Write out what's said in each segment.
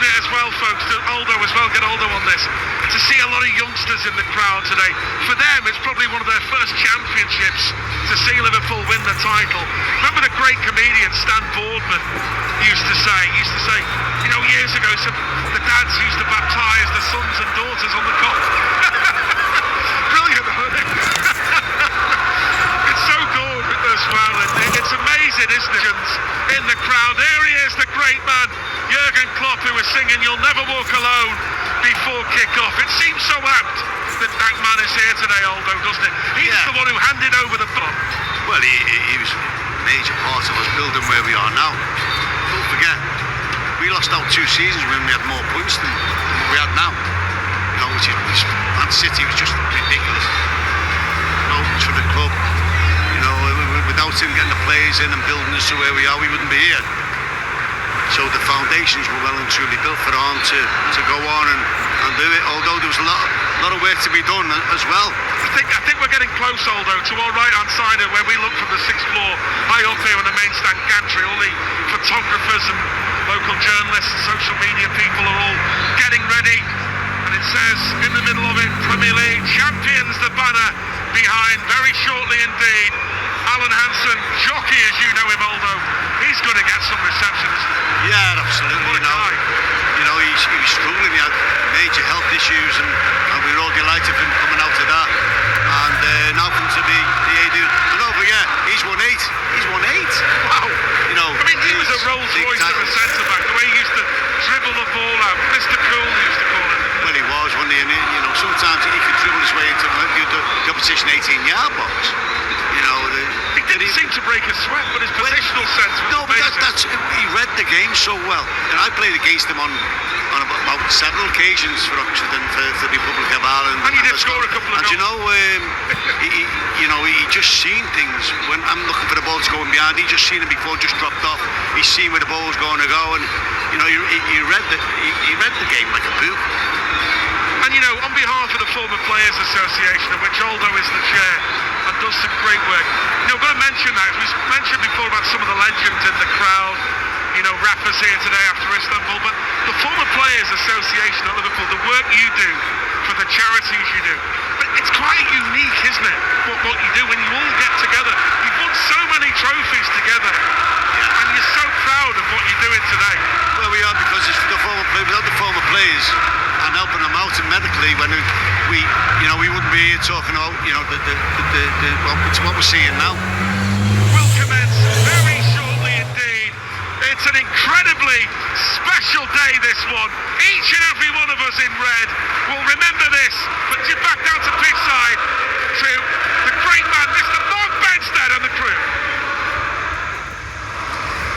isn't it, as well, folks? Aldo as well, get Aldo on this. To see a lot of youngsters in the crowd today. For them, it's probably one of their first championships to see Liverpool win the title. Remember the great comedian Stan Boardman used to say, you know, years ago, so the dads used to baptise the sons and daughters on the cop. Brilliant, isn't it? It's so good as well, and it's amazing, isn't it? In the crowd, there he is, the great man, Jurgen Klopp, who was singing "You'll Never Walk Alone" before kick-off. It seems so apt that man is here today, Aldo, doesn't it? He's the one who handed over the ball. Well, he was a major part of us building where we are now. Don't forget, we lost out 2 seasons when we had more points than what we had now. You know, Man City was just ridiculous. No, it's for the club. You know, without him getting the players in and building us to where we are, we wouldn't be here. So the foundations were well and truly built for Arm to go on and do it, although there was a lot of work to be done as well. I think we're getting close, Aldo, to our right-hand side where we look from the 6th floor, high up here on the main stand gantry. All the photographers and local journalists and social media people are all getting ready. And it says in the middle of it, Premier League champions, the banner behind very shortly indeed. Alan Hansen, jockey as you know him, Aldo, he's going to get some reception, isn't he? Yeah, absolutely. What a guy. You know, he was struggling, he had major health issues, and we were all delighted for him coming out of that. And now comes to the AD. But don't forget, he's won 8. He's won 8. Wow. You know, I mean, he was a Rolls Royce of a centre-back, the way he used to dribble the ball out. Mr. Cool, he used to call him. Well, he was, wasn't he? And, you know, sometimes he could dribble his way into the opposition 18-yard box. You know, he didn't seem to break a sweat, but his positional sense was no, amazing. But he read the game so well. And I played against him on about several occasions for Oxford and for the Republic of Ireland. And he did score a couple of goals. And you know, he just seen things. When I'm looking for the ball to go in behind, he just seen it before it just dropped off. He's seen where the ball was going to go, and you know, he read the game like a book. And you know, on behalf of the former Players Association, of which Aldo is the chair, and does some great work. You know, I've got to mention that. We mentioned before about some of the legends in the crowd, you know, rappers here today after Istanbul, but the former Players Association at Liverpool, the work you do for the charities you do, but it's quite unique, isn't it, what you do when you all get together. You've won so many trophies together, and you're so proud of what you're doing today. Well, we are, because it's without the former players and helping them out medically, when we wouldn't be here talking about, you know, what we're seeing now. Will commence very shortly indeed. It's an incredibly special day, this one. Each and every one of us in red will remember this. But you're back down to pitch side to the great man, Mr. Mark Benstead, and the crew.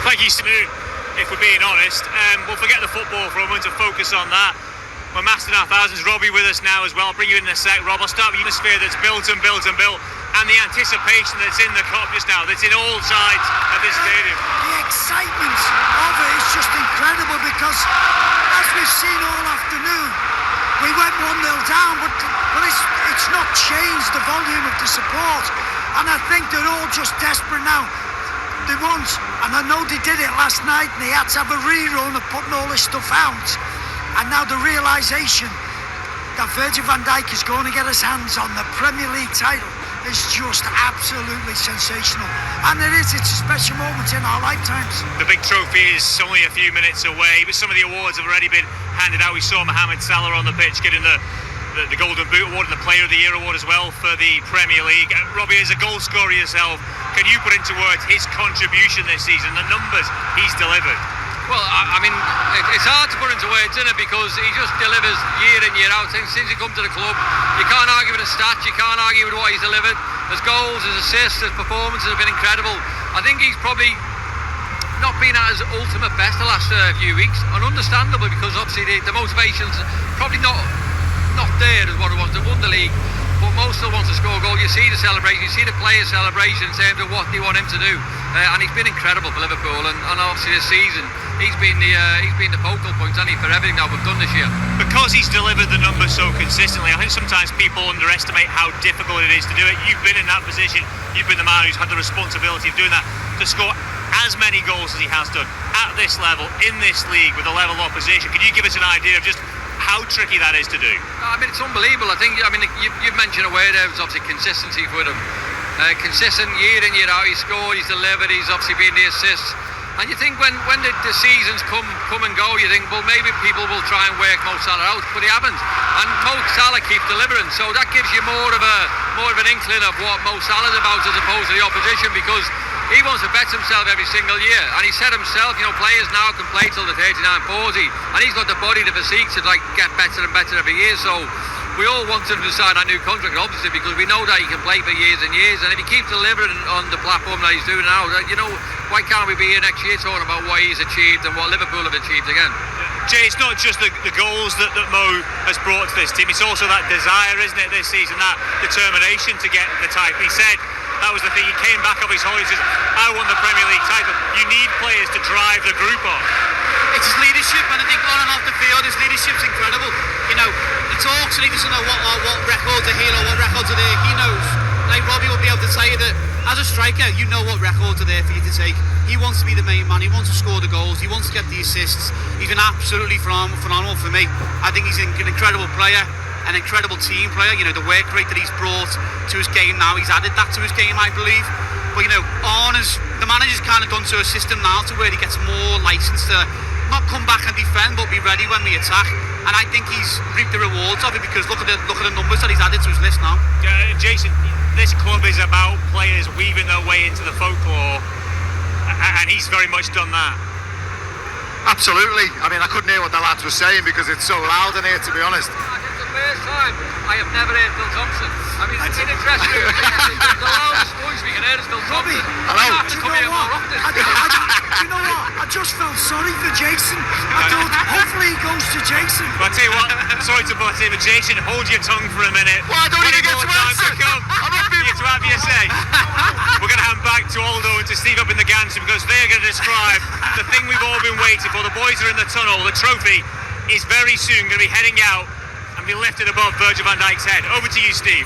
Thank you, Smoot. If we're being honest, we'll forget the football for a moment to focus on that. We're mastering our thousands. Robbie with us now as well. I'll bring you in a sec, Rob. I'll start with the atmosphere that's built and built and built, and the anticipation that's in the Kop just now, that's in all sides of this stadium. The excitement of it is just incredible, because as we've seen all afternoon, we went 1-0 down, but it's not changed the volume of the support, and I think they're all just desperate now. They want, and I know they did it last night, and they had to have a rerun of putting all this stuff out. And now the realisation that Virgil van Dijk is going to get his hands on the Premier League title is just absolutely sensational. And it's a special moment in our lifetimes. The big trophy is only a few minutes away, but some of the awards have already been handed out. We saw Mohamed Salah on the pitch getting the Golden Boot Award and the Player of the Year Award as well for the Premier League. Robbie, as a goal scorer yourself, can you put into words his contribution this season, the numbers he's delivered? Well, I mean, it's hard to put into words, isn't it? Because he just delivers year in, year out. Since he come to the club, you can't argue with his stats, you can't argue with what he's delivered. His goals, his assists, his performances have been incredible. I think he's probably not been at his ultimate best the last few weeks, and understandable, because obviously the motivation's probably not there as what it was to win the league. But most still wants to score a goal. You see the celebration, you see the players' celebration in terms of what they want him to do, and he's been incredible for Liverpool. And obviously this season, he's been the focal point, hasn't he, for everything that we've done this year. Because he's delivered the numbers so consistently, I think sometimes people underestimate how difficult it is to do it. You've been in that position. You've been the man who's had the responsibility of doing that. to score as many goals as he has done at this level, in this league, with a level opposition. Can you give us an idea of just how tricky that is to do? I mean, it's unbelievable. I think, you've mentioned a word there, obviously consistency for him. Consistent year in, year out, he's scored, he's delivered, he's obviously been the assists. And you think when the seasons come and go, you think, well, maybe people will try and work Mo Salah out, but he haven't. And Mo Salah keeps delivering, so that gives you more of an inkling of what Mo Salah's about as opposed to the opposition, because he wants to bet himself every single year. And he said himself, players now can play till the 39, 40, and he's got the body, the physique to get better and better every year. So we all want him to sign a new contract, obviously, because we know that he can play for years and years. And if he keeps delivering on the platform that he's doing now, why can't we be here next year talking about what he's achieved and what Liverpool have achieved again? Jay, it's not just the goals that Mo has brought to this team, it's also that desire, isn't it, this season, that determination to get the title. He said that was the thing, he came back off his holidays, he says, I won the Premier League title. You need players to drive the group on. It's his leadership, and I think on and off the field, his leadership's incredible. He talks and he doesn't know what records are here or what records are there. He knows. Like Robbie will be able to tell you that as a striker, you know what records are there for you to take. He wants to be the main man. He wants to score the goals. He wants to get the assists. He's been absolutely phenomenal for me. I think he's an incredible player, an incredible team player. The work rate that he's brought to his game now, he's added that to his game, I believe. But the manager's kind of gone to a system now to where he gets more license to not come back and defend, but be ready when we attack. And I think he's reaped the rewards of it, because look at the numbers that he's added to his list now. Jason, this club is about players weaving their way into the folklore, and he's very much done that. Absolutely. I couldn't hear what the lads were saying because it's so loud in here, to be honest. It's the first time I have never heard Phil Thompson. In a dressing room, the loudest voice we can hear is Phil Thompson. Hello. You have to come here more often. You know what? I just felt sorry for Jason. I thought hopefully he goes to Jason. But I'll tell you what, sorry to butt in, but Jason, hold your tongue for a minute. Well, I don't even get to answer. You get to have your say. We're going to hand back to Aldo and to Steve up in the gantry, because they're going to describe the thing we've all been waiting for. The boys are in the tunnel. The trophy is very soon going to be heading out and be lifted above Virgil van Dijk's head. Over to you, Steve.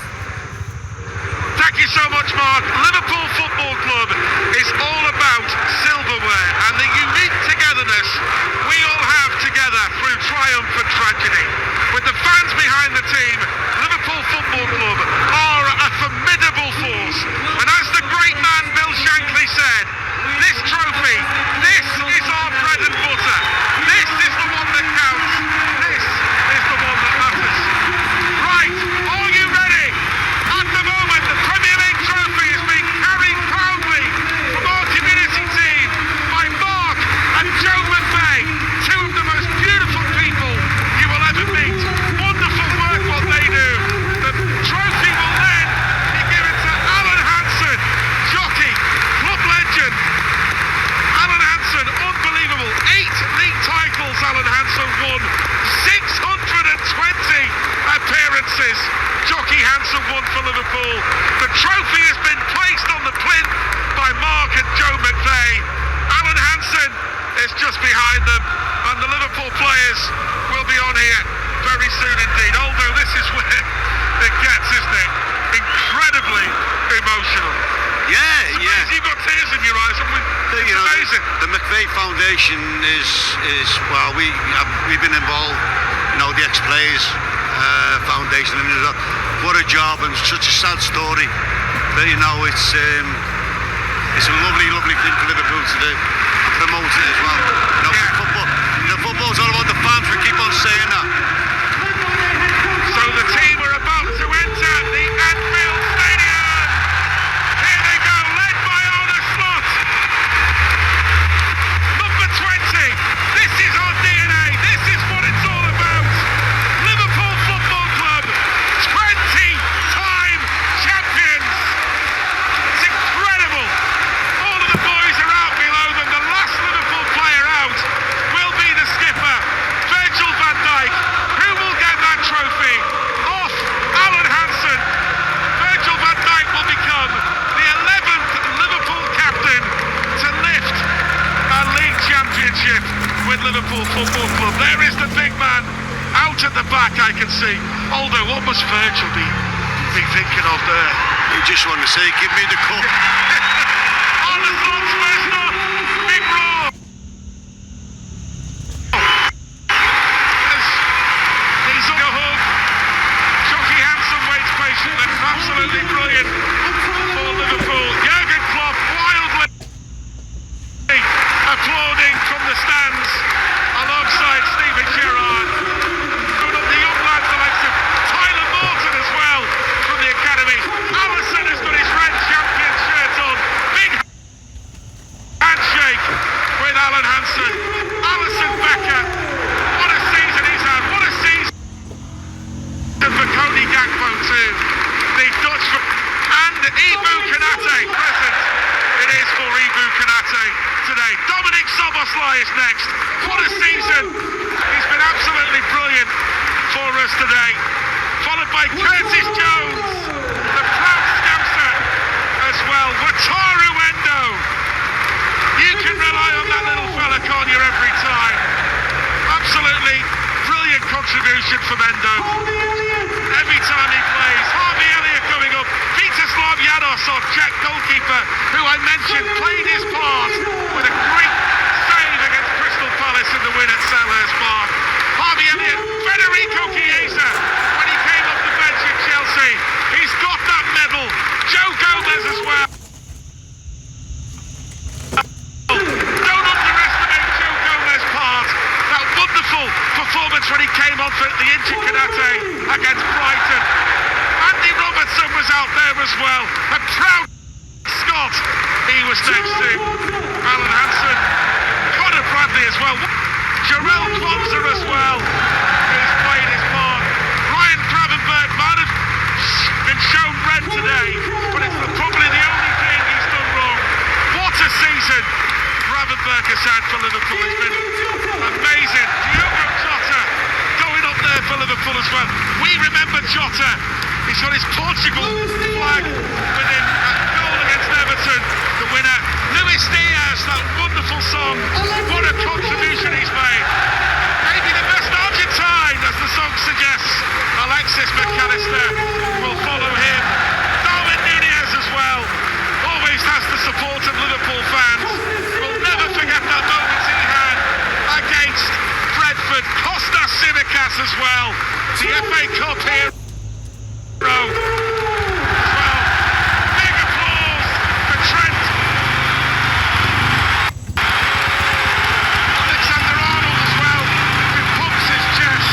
Thank you so much, Mark. Liverpool Football Club is all about silverware and the unique togetherness we all have together through triumph and tragedy. With the fans behind the team, Liverpool Football Club are a formidable force. And as the great man Bill Shankly said, this trophy, this is our bread and butter. This is the one that counts. This is the one that matters. Right, are you ready? At the moment, the Premier League trophy is being carried proudly from our community team by Mark and Joe McVeigh, two of the most beautiful people you will ever meet. Wonderful work what they do. The trophy will then be given to Alan Hansen, jockey, club legend. Alan Hansen, unbelievable. 8 league titles Alan Hansen won. 620 appearances. Jockey Hansen won for Liverpool. The trophy has been placed on the plinth by Mark and Joe McVeigh. Alan Hansen is just behind them, and the Liverpool players will be on here very soon indeed. Although this is where it gets, isn't it? Incredibly emotional. Yeah. You've got tears in your eyes, and it's amazing. The McVeigh Foundation is well, we've been involved. The ex-players foundation, and what a job, and such a sad story. But it's a lovely thing for Liverpool to do and promote it as well. Football's all about the fans. We keep on saying that. So the team are about to enter the Anfield Stadium. Here they go, led by Arne Slot. Number 20. This is our DNA. This is what it's all about. Liverpool Football Club, 20-time champions. It's incredible. All of the boys are out below them. The last Liverpool player out will be the skipper, Virgil van Dijk. Who will get that trophy? Off Alan Hansen. Virgil van Dijk will become the 11th Liverpool captain to lift a league championship with Liverpool Football Club. There is the big man out at the back, I can see. Although, what must Virgil be thinking of there? You just want to say, give me the cup. On the front Alan Hansen, Alisson Becker. What a season he's had. What a season for Cody Gakpo too. The Dutch and Ibu Konate present. It is for Ibu Konate today. Dominic Szoboszlai is next. What a season. He's been absolutely brilliant for us today. Followed by Curtis Jones, the proud Scouser as well. Wataru Endo. You can rely on that little fella, can't you, every time. Absolutely brilliant contribution from Endo. Every time he plays. Harvey Elliott coming up. Vítězslav Janos, our Czech goalkeeper, who I mentioned, played his part with a great save against Crystal Palace in the win at Selhurst Park. Harvey Elliott, Federico Chiesa, when he came off the bench at Chelsea. He's got that medal. Joe Gomez as well. Don't underestimate Joe Gomez's part. That wonderful performance when he came on for the Inter Konate against Brighton. Andy Robertson was out there as well. A proud Scot. He was next to Alan Hansen. Conor Bradley as well. Jarell Quansah as well, who's played his part. Ryan Gravenberch might have been shown red today, but it's probably the only thing he's done wrong. What a season Gravenberch has had for Liverpool. It's been amazing. Diogo Jota going up there for Liverpool as well. We remember Jota. He's got his Portugal flag with him at goal against Everton, the winner. Luis Diaz, that wonderful song. What a contribution he's made. Maybe the best Argentine, as the song suggests. Alexis McAllister will follow him. Darwin Núñez as well. Always has the support of Liverpool fans. We'll never forget that moment he had against Brentford. Kostas Tsimikas as well. The FA Cup here. As well. Big applause for Trent. Alexander-Arnold as well, who pumps his chest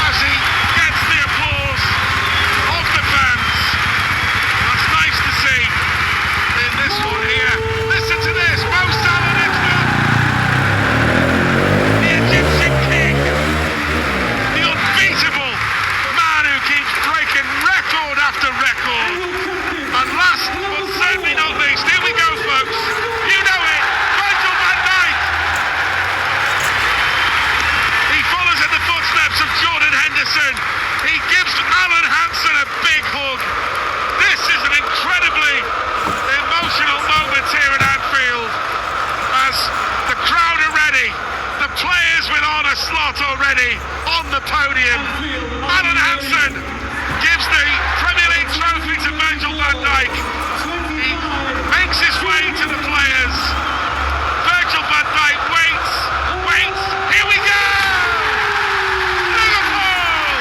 as he gets the applause of the fans. That's nice to see in this one here. Listen to this, Mo Salah next up. The Egyptian king, the unbeatable man who keeps breaking record after record. And last but certainly not least, here we go folks, you know it, Virgil van Dijk. He follows in the footsteps of Jordan Henderson. He gives Alan Hansen a big hug. This is an incredibly emotional moment here at Anfield as the crowd are ready, the players with honour slot already on the podium. Alan Hansen gives the Premier League trophy to Virgil van Dijk. He makes his way to the players. Virgil van Dijk waits, here we go! Liverpool!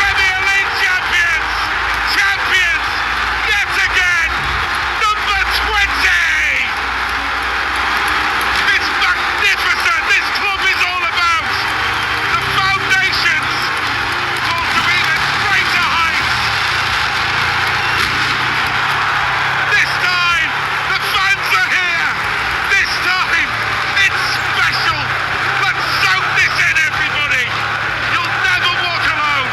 Premier League champions yet again! Number 20! It's magnificent! This club is all about the foundations for to even greater heights. This time, the fans are here. This time, it's special. Let's soak this in, everybody. You'll never walk alone.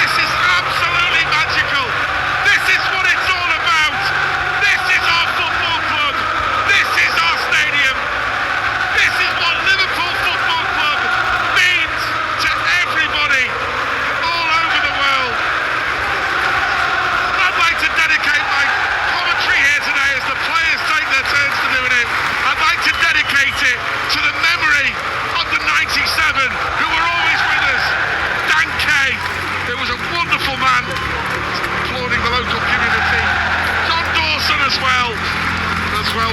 This is absolutely magical. This is what it's all about. This is our football club. This is our stadium. This is what Liverpool Football Club means to everybody all over the world. I'd like to dedicate my commentary here today as the players take their turns to doing it. I'd like to dedicate it to the memory of the 97 who were always with us. Dan Kay, who was a wonderful man, applauding the local community. John Dawson as well,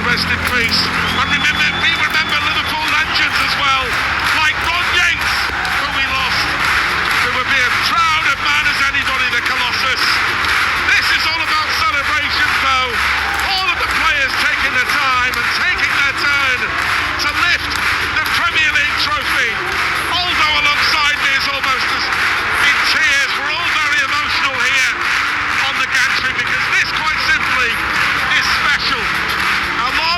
rest in peace. And we remember Liverpool legends as well, like Ron Yates, who we lost, who would be as proud a man as anybody, the Colossus. This is all about celebrations though. All of the players taking their time and taking their turn to lift the Premier League trophy. Aldo alongside me is almost as in tears. We're all very emotional here on the gantry because this quite simply is special. A long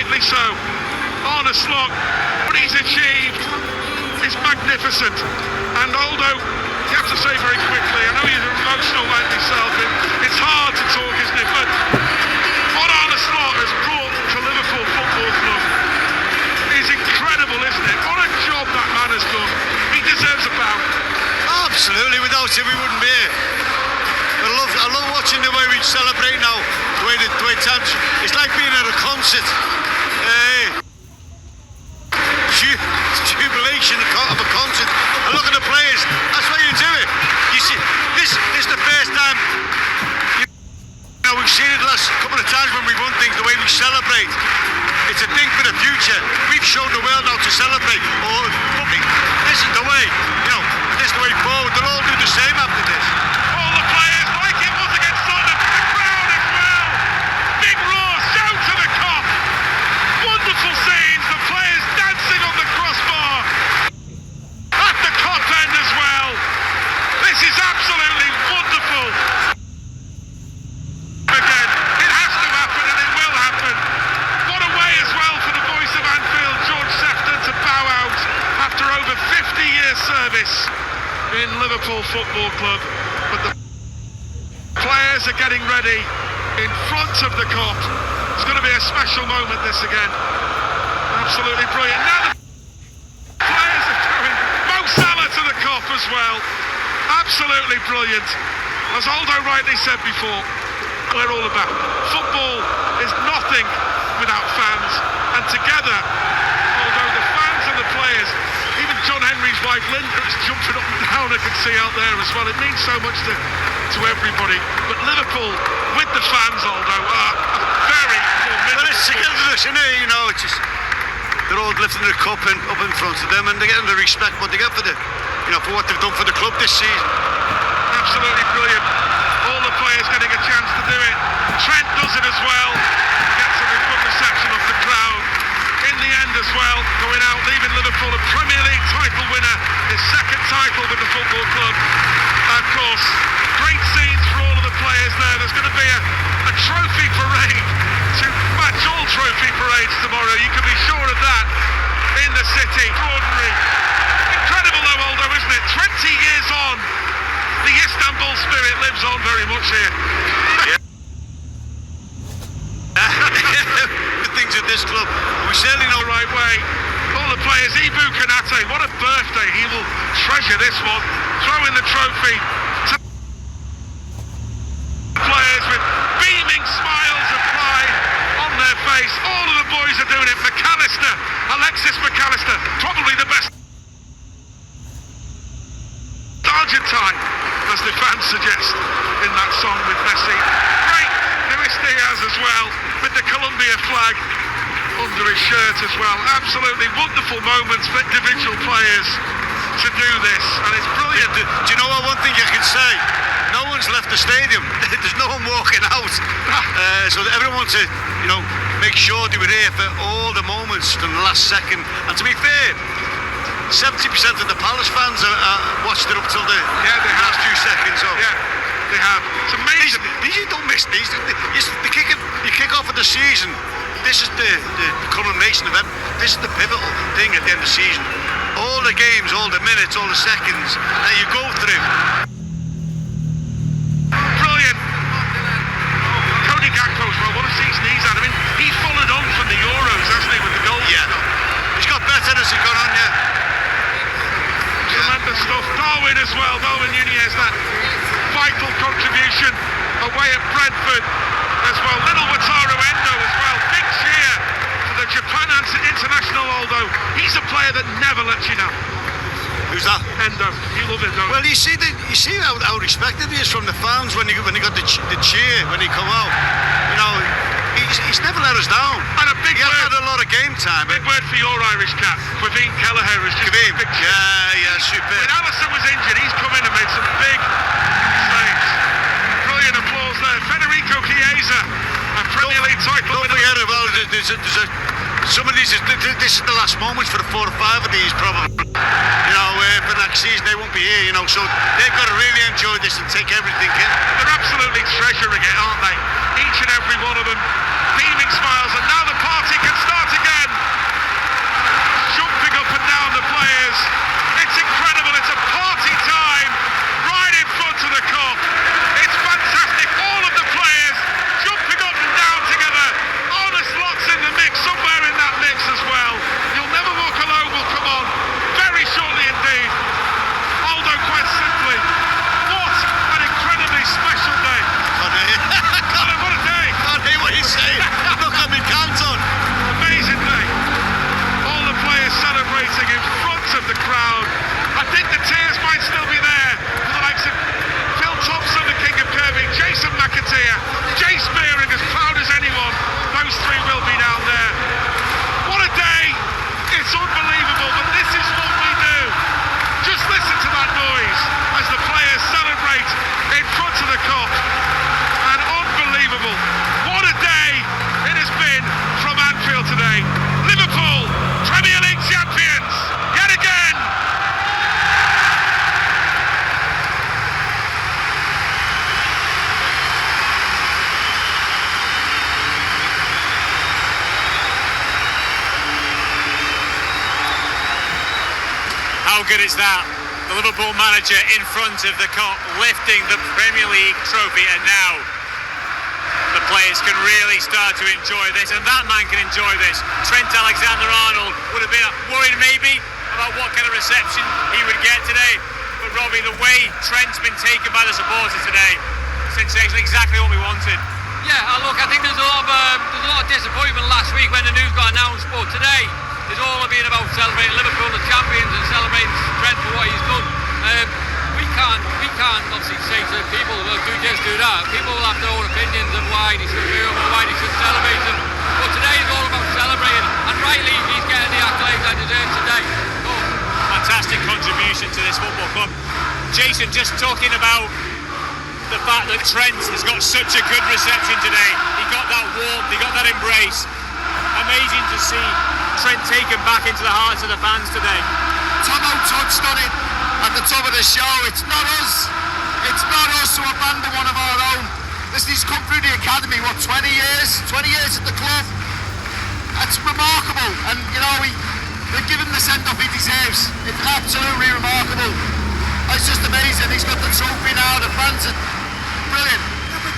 rightly so. Arne Slot, what he's achieved is magnificent. And although you have to say very quickly, I know you're emotional like myself, it's hard to talk, isn't it? But what Arne Slot has brought to Liverpool Football Club is incredible, isn't it? What a job that man has done. He deserves a bow. Absolutely, without him we wouldn't be here. I love watching the way we celebrate now, the way times. It's like being at a concert. Jubilation of a concert. And look at the players. That's why you do it. You see, this is the first time. We've seen it the last couple of times when we've won things. The way we celebrate. It's a thing for the future. We've shown the world how to celebrate. This is the way. This is the way forward. They'll all do the same after this. All the players, like it was against Tottenham, the crowd as well. Big roar, shout to the Kop. Wonderful scenes, the players dancing on the crossbar. At the Kop end as well. This is absolutely wonderful. Again, it has to happen and it will happen. What a way as well for the voice of Anfield, George Sefton, to bow out after over 50 years service in Liverpool Football Club. But the players are getting ready in front of the Kop. It's going to be a special moment, this again. Absolutely brilliant. Now the players are going. Mo Salah to the Kop as well. Absolutely brilliant. As Aldo rightly said before, we're all about. Football is nothing without fans. And together, although the fans and the players, even John Henry's wife Linda is jumping up and down, I can see out there as well. It means so much to everybody. But Liverpool, with the fans, Aldo, are very formidable. Well, it's togetherness, isn't it? It's just, they're all lifting the cup and up in front of them, and they're getting the respect what they get for for what they've done for the club this season. Absolutely brilliant. All the players getting a chance to do it. Trent does it as well. Gets a good reception of the crowd. In the end as well, going out, leaving Liverpool a Premier League title winner, his second title with the football club. And of course, great scenes for all of the players there. There's going to be a trophy parade to match all trophy parades tomorrow. You can be sure of that in the city. Extraordinary. Incredible though, Aldo, isn't it? 20 years on, the Istanbul spirit lives on very much here. Things at this club, we certainly know The right way. All the players, Ibu Konate, what a birthday. He will treasure this one. Throwing the trophy to players with beaming smiles of pride on their face. All of the boys are doing it. McAllister, Alexis McAllister, probably the best Argentine, as the fans suggest in that song with Messi. Great Luis Diaz as well, with the Colombia flag under his shirt as well. Absolutely wonderful moments for individual players to do this, and it's brilliant. Do you know what? One thing you can say, no one's left the stadium. There's no one walking out. So everyone to make sure they were there for all the moments from the last second. And to be fair, 70% of the Palace fans watched it up till the last few seconds. So. Yeah, they have. It's amazing. You don't miss these. You kick off of the season. This is the culmination of it. This is the pivotal thing at the end of the season. All the games, all the minutes, all the seconds that you go through. Brilliant. Cody Gakpo as well. What a season he's had. I mean, he followed on from the Euros, hasn't he, with the goals? Yeah. He's got better as he got on, Tremendous stuff. Darwin as well. Darwin Nunez, that vital contribution away at Brentford as well. Little Wataru Endo as well. Big cheer for the Japan international, although he's a player that never lets you down. Who's that? Endo. You love Endo. Well, you see how respected he is from the fans when he got the cheer when he come out. He's never let us down. And a big he word. Had a lot of game time. Big word for your Irish cat. Quiveen Kelleher is just a big cheer. Yeah, super. When Alisson was injured, he's come in and made some big saves. Brilliant applause there. Federico Chiesa, a Premier League title winner. Don't forget about some of these. This is the last moments for the 4 or 5 of these, probably. For next season they won't be here. So they've got to really enjoy this and take everything in. They're absolutely treasuring it, aren't they? Each and every one of them, beaming smiles, and now the party can start. how good is that? The Liverpool manager in front of the Kop, lifting the Premier League trophy, and now the players can really start to enjoy this, and that man can enjoy this. Trent Alexander-Arnold would have been worried maybe about what kind of reception he would get today, but Robbie, the way Trent's been taken by the supporters today, sensational, exactly what we wanted. Yeah, look, I think there's a lot of disappointment last week when the news got announced, but today it's all been about celebrating Liverpool, the champions, and celebrating Trent for what he's done. We can't obviously say to people, well, do this, do that. People will have their own opinions of why they should do them or why they should celebrate them. But today is all about celebrating, and rightly he's getting the accolades I deserve today. So, fantastic contribution to this football club. Jason, just talking about the fact that Trent has got such a good reception today. He got that warmth, he got that embrace. Amazing to see Trent taken back into the hearts of the fans today. Tomo touched on it at the top of the show. It's not us. It's not us who abandon one of our own. He's come through the academy, what, 20 years? 20 years at the club. That's remarkable. And, you know, they've given him the send-off he deserves. It's absolutely remarkable. It's just amazing. He's got the trophy now. The fans are brilliant.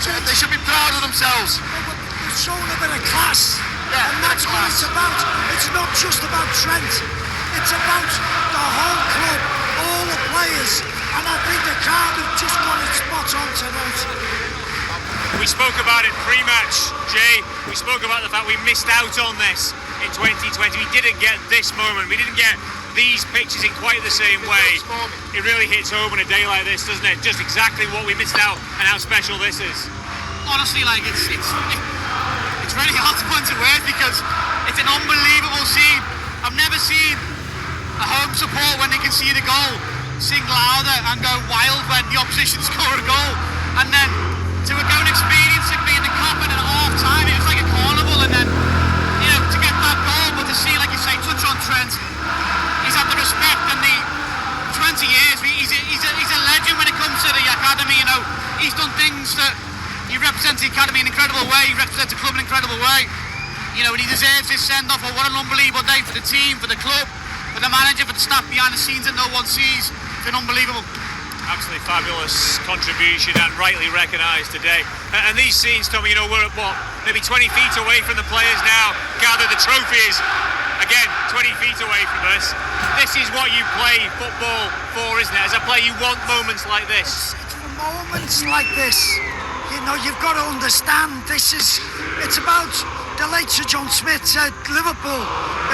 Yeah, they should be proud of themselves. They've shown a bit of class. Yeah, and that's what it's about. It's not just about Trent. It's about the whole club, all the players. And I think the crowd have just got it spot on tonight. We spoke about it pre-match, Jay. We spoke about the fact we missed out on this in 2020. We didn't get this moment. We didn't get these pictures in quite the same way. It really hits home on a day like this, doesn't it? Just exactly what we missed out and how special this is. Honestly, like it's really hard to put into words because it's an unbelievable scene. I've never seen a home support when they can see the goal sing louder and go wild when the opposition score a goal, and then to go and experience it being the Kop at half time, it was like a carnival, and then to get that goal, but to see, like you say, touch on Trent, he's had the respect and the 20 years. He's a legend when it comes to the academy. He's done things that he represents the academy in an incredible way. He represents the club in an incredible way. And he deserves this send-off. What an unbelievable day for the team, for the club, for the manager, for the staff behind the scenes that no one sees. It's been unbelievable. Absolutely fabulous contribution and rightly recognised today. And these scenes, Tommy, we're at maybe 20 feet away from the players now. Gather the trophies. Again, 20 feet away from us. This is what you play football for, isn't it? As a player, you want moments like this. It's for moments like this. You've got to understand it's about the late Sir John Smith said Liverpool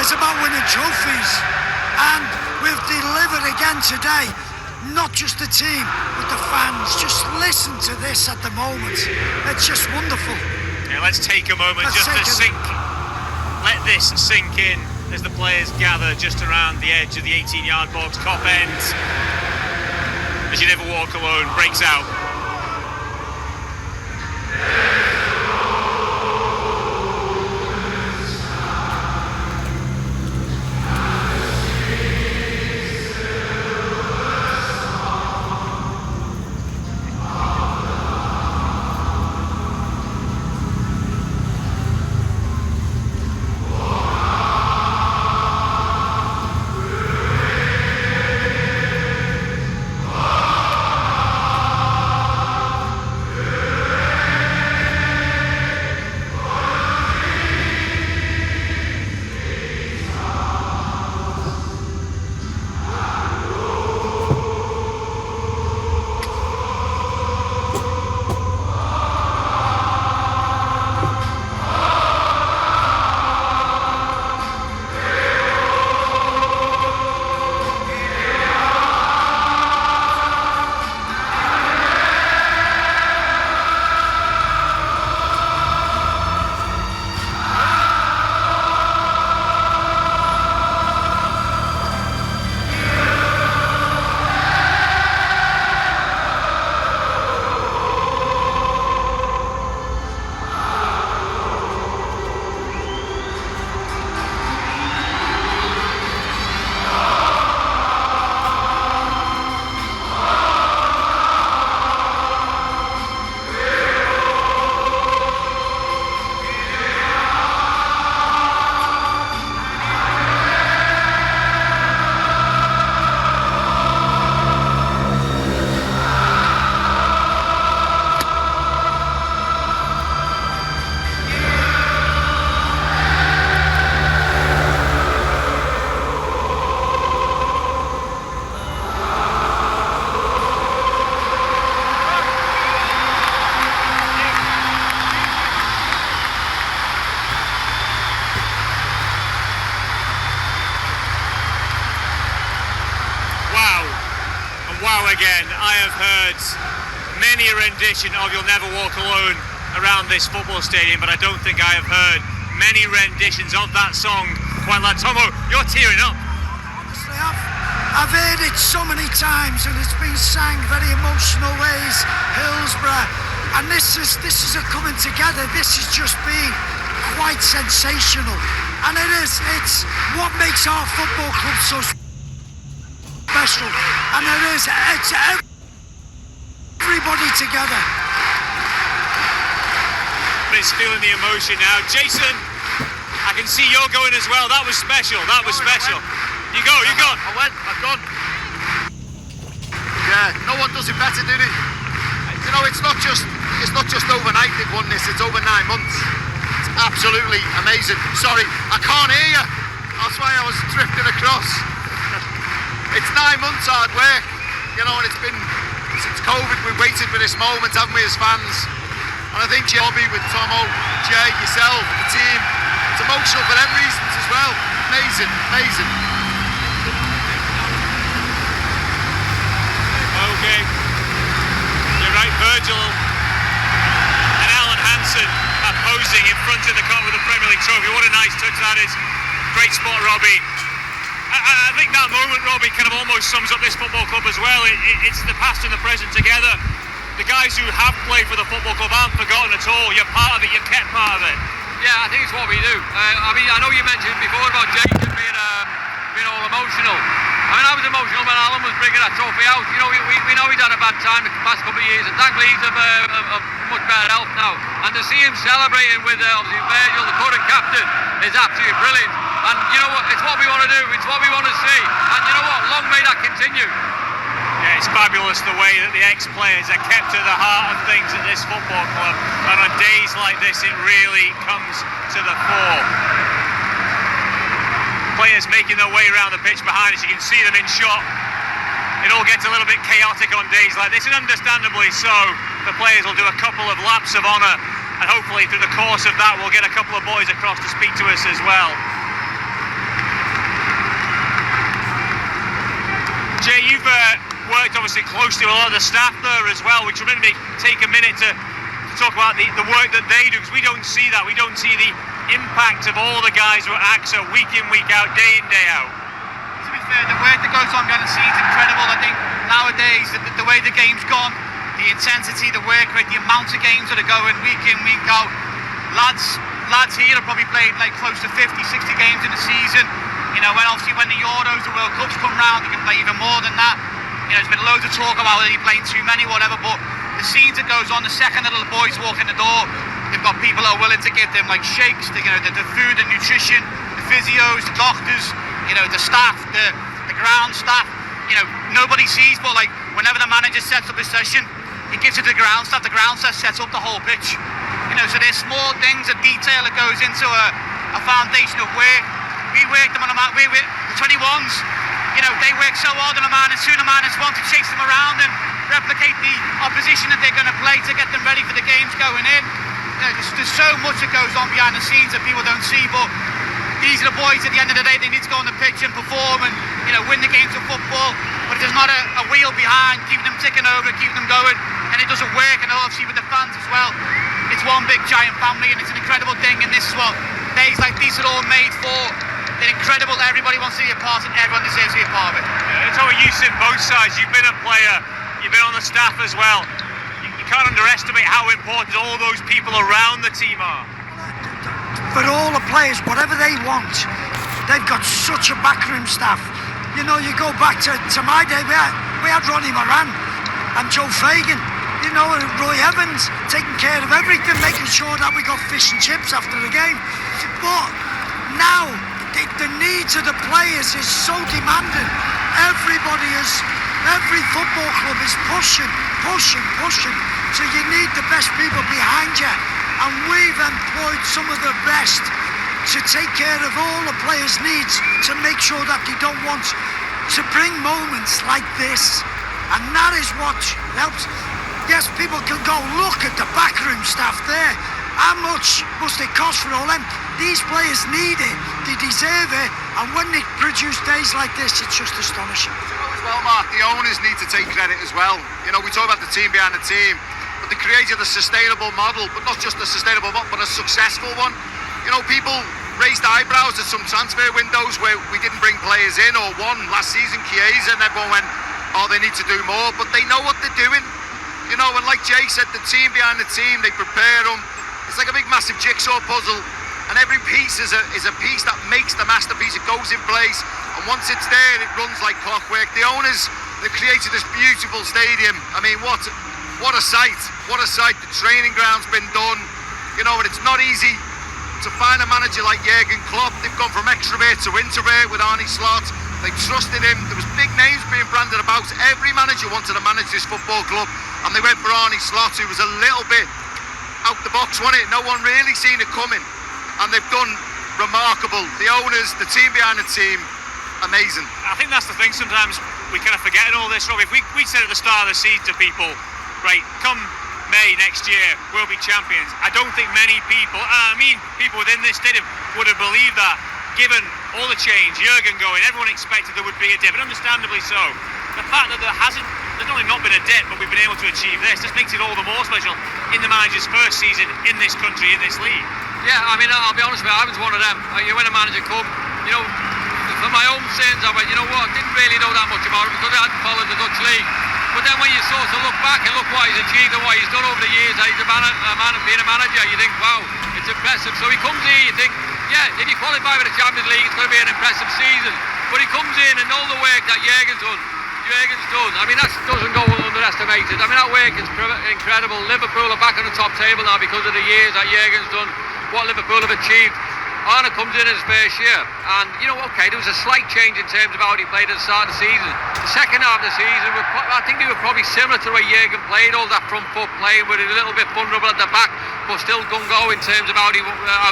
is about winning trophies, and we've delivered again today. Not just the team, but the fans. Just listen to this at the moment. It's just wonderful. Yeah, let's take a moment let this sink in as the players gather just around the edge of the 18-yard box. Kop end, as you never walk alone, breaks out. again, I have heard many a rendition of You'll Never Walk Alone around this football stadium, but I don't think I have heard many renditions of that song quite like Tomo. You're tearing up. Honestly, I've heard it so many times, and it's been sang very emotional ways. Hillsborough, and this is a coming together. This has just been quite sensational, and it's what makes our football club so special, and it's everybody together. It's feeling the emotion now. Jason, I can see you're going as well. That was special. That was special. You go. You go. I went. I've gone. Yeah, no one does it better, did it? You know, it's not just overnight they've won this. It's over 9 months. It's absolutely amazing. Sorry, I can't hear you. That's why I was drifting across. It's 9 months hard work, you know, and it's been since COVID. We've waited for this moment, haven't we, as fans? And I think Bobby, with Tomo, Jay, yourself, the team, it's emotional for them reasons as well. Amazing, amazing. Okay. You're right, Virgil and Alan Hansen are posing in front of the car with the Premier League trophy. What a nice touch that is. Great spot, Robbie. I think that moment, Robbie, kind of almost sums up this football club as well. It's the past and the present together. The guys who have played for the football club aren't forgotten at all. You're part of it, you've kept part of it. Yeah, I think it's what we do. I mean, I know you mentioned before about Jason being all emotional. I mean, I was emotional when Alan was bringing that trophy out. You know, we know he'd had a bad time the past couple of years, and thankfully he's of much better health now. And to see him celebrating with obviously Virgil, the current captain, is absolutely brilliant. And you know what? It's what we want to do. It's what we want to see. And you know what? Long may that continue. Yeah, it's fabulous the way that the ex-players are kept at the heart of things at this football club. And on days like this, it really comes to the fore. Players making their way around the pitch behind us. You can see them in shot. It all gets a little bit chaotic on days like this, and understandably so. The players will do a couple of laps of honour, and hopefully through the course of that we'll get a couple of boys across to speak to us as well. Jay, you've worked obviously closely with a lot of the staff there as well. We should maybe take a minute to talk about the work that they do, because we don't see that. We don't see the impact of all the guys who are AXA week in, week out, day in, day out. To be fair, the work that goes on behind the scenes is incredible. I think nowadays the way the game's gone, the intensity, the work rate, the amount of games that are going week in, week out. Lads here have probably played like close to 50, 60 games in a season. You know, when the Euros, the World Cups come round, they can play even more than that. You know, there's been loads of talk about whether you're playing too many, whatever, but the scenes that goes on, the second the little boys walk in the door, they've got people that are willing to give them like shakes, the food and nutrition, the physios, the doctors, you know, the staff, the ground staff. You know, nobody sees, but like whenever the manager sets up a session, he gives it to the ground staff sets up the whole pitch. You know, so there's small things, a detail that goes into a foundation of work. We work them on the 21s. You know, they work so hard on a man, and soon a man has one to chase them around and replicate the opposition that they're going to play to get them ready for the games going in. You know, there's so much that goes on behind the scenes that people don't see, but these are the boys at the end of the day. They need to go on the pitch and perform and, you know, win the games of football, but there's not a wheel behind keeping them ticking over, keeping them going, and it doesn't work. And obviously with the fans as well, it's one big giant family, and it's an incredible thing. And this is what days like these are all made for. They're incredible. Everybody wants to be a part, and everyone deserves to be a part of it. It's how you've seen both sides. You've been a player, you've been on the staff as well. You can't underestimate how important all those people around the team are. For all the players, whatever they want, they've got such a backroom staff. You know, you go back to my day, we had Ronnie Moran and Joe Fagan, you know, and Roy Evans taking care of everything, making sure that we got fish and chips after the game. But now, the needs of the players is so demanding. Every football club is pushing. So you need the best people behind you. And we've employed some of the best to take care of all the players' needs, to make sure that they don't want to bring moments like this. And that is what helps. Yes, people can go look at the backroom staff there. How much must it cost for all them? These players need it, they deserve it, and when they produce days like this, it's just astonishing. Well, Mark, the owners need to take credit as well. You know, we talk about the team behind the team, but they created a sustainable model, but not just a sustainable model, but a successful one. You know, people raised eyebrows at some transfer windows where we didn't bring players in, or one last season, Chiesa, and everyone went, oh, they need to do more, but they know what they're doing. You know, and like Jay said, the team behind the team, they prepare them. It's like a big massive jigsaw puzzle, and every piece is a piece that makes the masterpiece. It goes in place, and once it's there, it runs like clockwork. The owners, they've created this beautiful stadium. I mean, what a sight, what a sight. The training ground's been done, you know, and it's not easy to find a manager like Jurgen Klopp. They've gone from extrovert to introvert with Arne Slot. They trusted him. There was big names being branded about. Every manager wanted to manage this football club, and they went for Arne Slot, who was a little bit out the box, wasn't it? No one really seen it coming, and they've done remarkable. The owners, the team behind the team, amazing. I think that's the thing, sometimes we kind of forget in all this, Rob. If we said at the start of the season to people, right, come May next year, we'll be champions, I don't think many people, people within this stadium would have believed that, given all the change, Jurgen going, everyone expected there would be a dip, and understandably so. The fact that there's not only not been a dip, but we've been able to achieve this, just makes it all the more special in the manager's first season in this country, in this league. Yeah, I mean, I'll be honest with you, I was one of them. You win a manager cup, you know, for my own sins, I went, you know what, didn't really know that much about it because I hadn't followed the Dutch league. But then when you sort of look back and look what he's achieved and what he's done over the years, he's being a manager, you think, wow, it's impressive. So he comes here, you think, yeah, if you qualify for the Champions League, it's going to be an impressive season. But he comes in and all the work that Jurgen's done, I mean, that doesn't go underestimated. I mean, that work is incredible. Liverpool are back on the top table now because of the years that Jurgen's done, what Liverpool have achieved. Arne comes in his first year, and you know, okay, there was a slight change in terms of how he played at the start of the season. The second half of the season, I think they were probably similar to the way Jurgen played, all that front foot playing with a little bit vulnerable at the back, but still gung-go in terms of how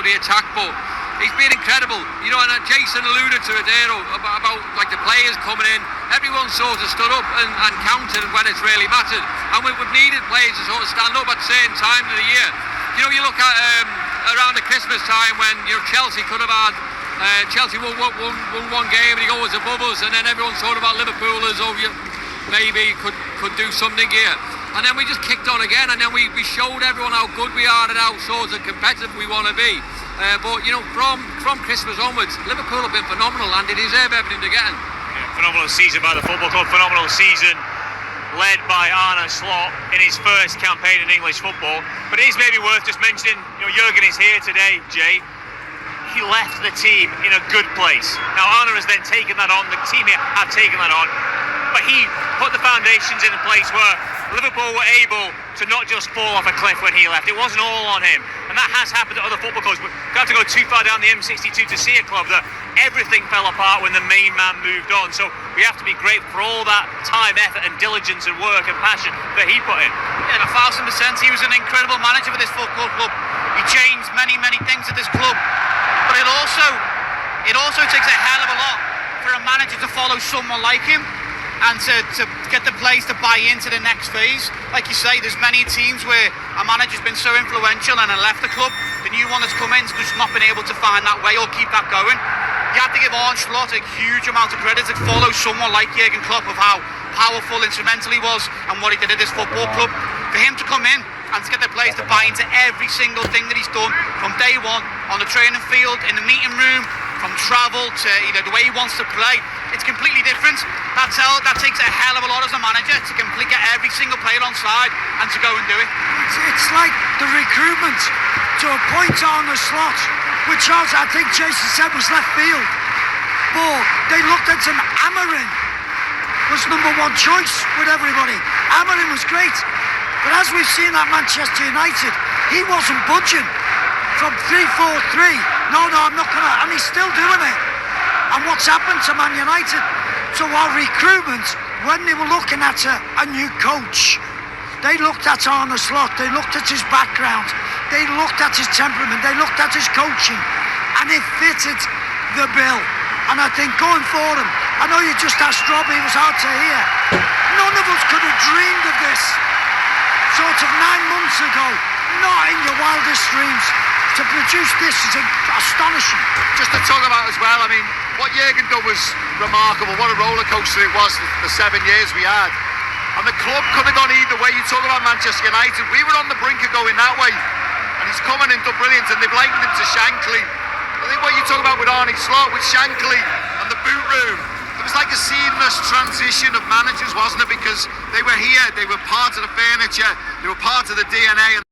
they attack. But he's been incredible, you know, and Jason alluded to it there about like the players coming in. Everyone sort of stood up and counted when it's really mattered, and we've needed players to sort of stand up at certain times of the year. You know, you look at around the Christmas time when, you know, Chelsea could have had Chelsea won one game and he goes above us, and then everyone's talking about Liverpool as oh, maybe could do something here. And then we just kicked on again, and then we showed everyone how good we are and how sort of competitive we want to be. But you know, from Christmas onwards, Liverpool have been phenomenal and they deserve everything they're getting. Yeah, phenomenal season by the football club, phenomenal season led by Arne Slot in his first campaign in English football. But it is maybe worth just mentioning, you know, Jurgen is here today, Jay. He left the team in a good place. Now Arne has then taken that on, the team here have taken that on, but he put the foundations in place where Liverpool were able to not just fall off a cliff when he left. It wasn't all on him, and that has happened to other football clubs. We don't have to go too far down the M62 to see a club that everything fell apart when the main man moved on. So we have to be grateful for all that time, effort and diligence and work and passion that he put in. Yeah, 1,000%. He was an incredible manager for this football club. He changed many things at this club, but it also takes a hell of a lot for a manager to follow someone like him and to get the players to buy into the next phase. Like you say, there's many teams where a manager's been so influential and then left the club. The new one that's come in's just not been able to find that way or keep that going. You have to give Arne Slot a huge amount of credit to follow someone like Jurgen Klopp of how powerful instrumental he was and what he did at this football club. For him to come in and to get the players to buy into every single thing that he's done from day one, on the training field, in the meeting room, from travel to, you know, the way he wants to play, it's completely different. That takes a hell of a lot as a manager to completely get every single player on side and to go and do it. It's like the recruitment to appoint Arne Slot, which was, I think Jason said, was left field. But they looked at him. Amarin was number one choice with everybody. Amarin was great. But as we've seen at Manchester United, he wasn't budging from 3-4-3. No, I'm not going to. And he's still doing it. And what's happened to Man United? So our recruitment, when they were looking at a new coach, they looked at Arne Slot, they looked at his background, they looked at his temperament, they looked at his coaching, and it fitted the bill. And I think going forward, I know you just asked Robbie, it was hard to hear. None of us could have dreamed of this sort of 9 months ago, not in your wildest dreams. to produce this is astonishing. Just to talk about as well, I mean, what Jurgen done was remarkable. What a roller coaster it was the 7 years we had. And the club could have gone either way. You talk about Manchester United. We were on the brink of going that way. And he's come in and done brilliant. And they've likened him to Shankly. I think what you talk about with Arne Slot, with Shankly and the boot room, it was like a seamless transition of managers, wasn't it? Because they were here, they were part of the furniture, they were part of the DNA.